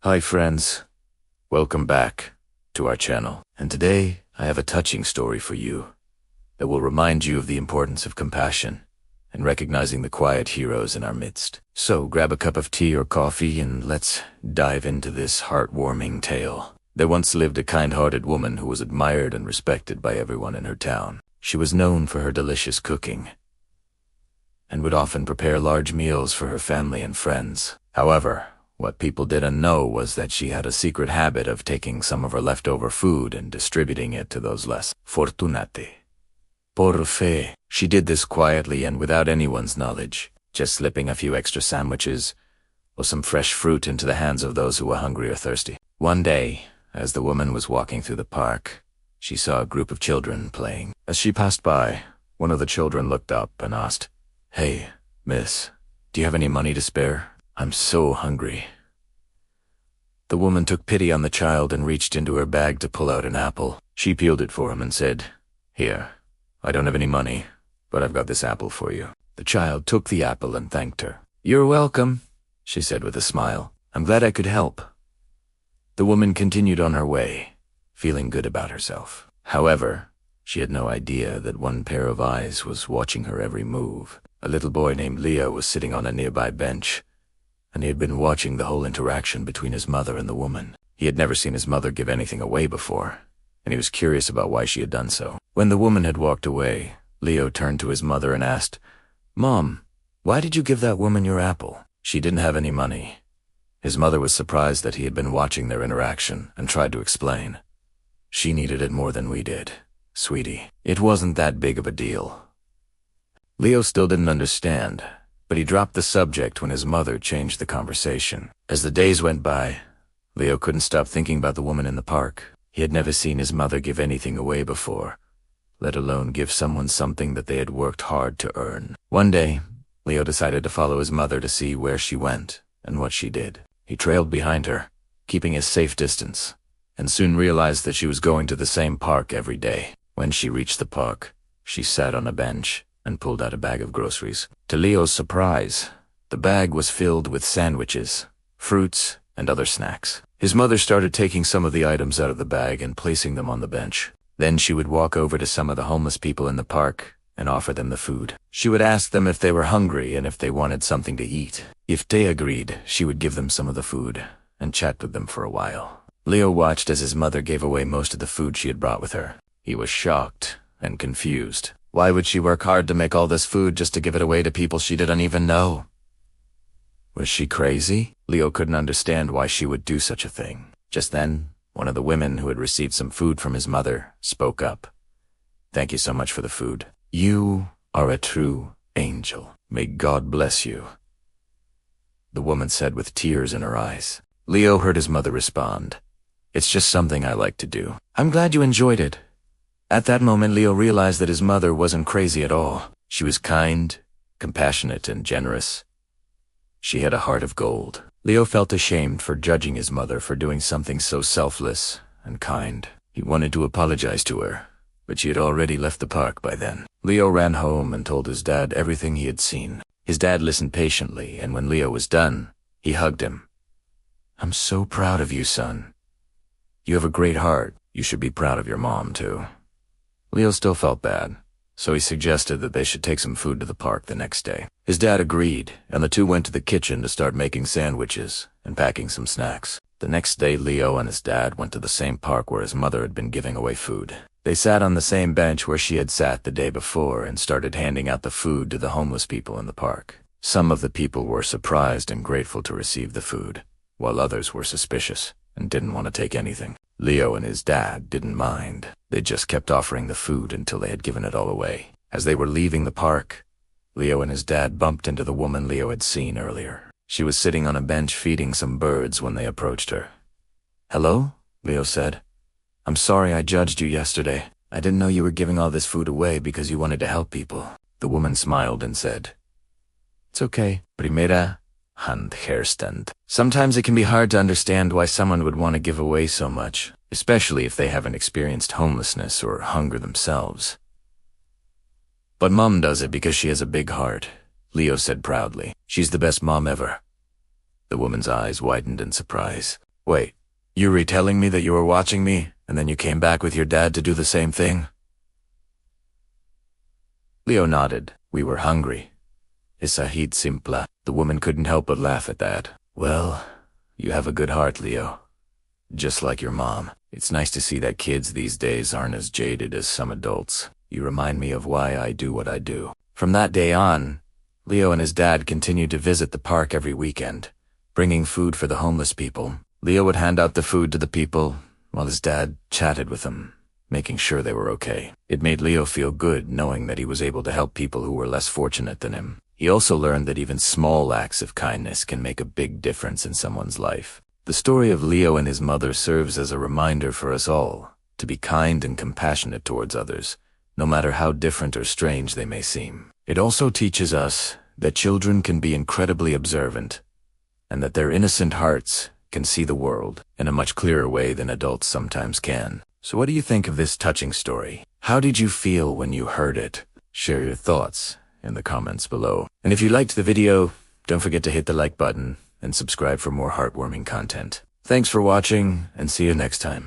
Hi friends, welcome back to our channel. And today I have a touching story for you that will remind you of the importance of compassion and recognizing the quiet heroes in our midst. So grab a cup of tea or coffee and let's dive into this heartwarming tale. There once lived a kind-hearted woman who was admired and respected by everyone in her town. She was known for her delicious cooking and would often prepare large meals for her family and friends. However, what people didn't know was that she had a secret habit of taking some of her leftover food and distributing it to those less fortunati. Por fe. She did this quietly and without anyone's knowledge, just slipping a few extra sandwiches or some fresh fruit into the hands of those who were hungry or thirsty. One day, as the woman was walking through the park, she saw a group of children playing. As she passed by, one of the children looked up and asked, "Hey, miss, do you have any money to spare? I'm so hungry." The woman took pity on the child and reached into her bag to pull out an apple. She peeled it for him and said, "Here, I don't have any money, but I've got this apple for you." The child took the apple and thanked her. "You're welcome," she said with a smile. "I'm glad I could help." The woman continued on her way, feeling good about herself. However, she had no idea that one pair of eyes was watching her every move. A little boy named Leo was sitting on a nearby bench, and he had been watching the whole interaction between his mother and the woman. He had never seen his mother give anything away before, and he was curious about why she had done so. When the woman had walked away, Leo turned to his mother and asked, "Mom, why did you give that woman your apple?" She didn't have any money. His mother was surprised that he had been watching their interaction and tried to explain. "She needed it more than we did, sweetie. It wasn't that big of a deal." Leo still didn't understand, but he dropped the subject when his mother changed the conversation. As the days went by, Leo couldn't stop thinking about the woman in the park. He had never seen his mother give anything away before, let alone give someone something that they had worked hard to earn. One day, Leo decided to follow his mother to see where she went and what she did. He trailed behind her, keeping a safe distance, and soon realized that she was going to the same park every day. When she reached the park, she sat on a bench and pulled out a bag of groceries. To Leo's surprise, the bag was filled with sandwiches, fruits, and other snacks. His mother started taking some of the items out of the bag and placing them on the bench. Then she would walk over to some of the homeless people in the park and offer them the food. She would ask them if they were hungry and if they wanted something to eat. If they agreed, she would give them some of the food and chat with them for a while. Leo watched as his mother gave away most of the food she had brought with her. He was shocked and confused. Why would she work hard to make all this food just to give it away to people she didn't even know? Was she crazy? Leo couldn't understand why she would do such a thing. Just then, one of the women who had received some food from his mother spoke up. "Thank you so much for the food. You are a true angel. May God bless you," the woman said with tears in her eyes. Leo heard his mother respond, "It's just something I like to do." "I'm glad you enjoyed it." At that moment, Leo realized that his mother wasn't crazy at all. She was kind, compassionate, and generous. She had a heart of gold. Leo felt ashamed for judging his mother for doing something so selfless and kind. He wanted to apologize to her, but she had already left the park by then. Leo ran home and told his dad everything he had seen. His dad listened patiently, and when Leo was done, he hugged him. "I'm so proud of you, son. You have a great heart. You should be proud of your mom, too." Leo still felt bad, so he suggested that they should take some food to the park the next day. His dad agreed, and the two went to the kitchen to start making sandwiches and packing some snacks. The next day, Leo and his dad went to the same park where his mother had been giving away food. They sat on the same bench where she had sat the day before and started handing out the food to the homeless people in the park. Some of the people were surprised and grateful to receive the food, while others were suspicious and didn't want to take anything. Leo and his dad didn't mind. They just kept offering the food until they had given it all away. As they were leaving the park, Leo and his dad bumped into the woman Leo had seen earlier. She was sitting on a bench feeding some birds when they approached her. "Hello?" Leo said. "I'm sorry I judged you yesterday. I didn't know you were giving all this food away because you wanted to help people." The woman smiled and said, "It's okay. Primera handstand. Sometimes it can be hard to understand why someone would want to give away so much, especially if they haven't experienced homelessness or hunger themselves. But Mom does it because she has a big heart," Leo said proudly. "She's the best mom ever." The woman's eyes widened in surprise. Wait, you retelling me that you were watching me, and then you came back with your dad to do the same thing? Leo nodded. We were hungry. Isahid simple. The woman couldn't help but laugh at that. Well, you have a good heart, Leo. Just like your mom. It's nice to see that kids these days aren't as jaded as some adults. You remind me of why I do what I do. From that day on, Leo and his dad continued to visit the park every weekend, bringing food for the homeless people. Leo would hand out the food to the people, while his dad chatted with them, making sure they were okay. It made Leo feel good knowing that he was able to help people who were less fortunate than him. He also learned that even small acts of kindness can make a big difference in someone's life. The story of Leo and his mother serves as a reminder for us all to be kind and compassionate towards others, no matter how different or strange they may seem. It also teaches us that children can be incredibly observant, and that their innocent hearts can see the world in a much clearer way than adults sometimes can. So what do you think of this touching story? How did you feel when you heard it? Share your thoughts in the comments below. And if you liked the video, don't forget to hit the like button and subscribe for more heartwarming content. Thanks for watching, and see you next time.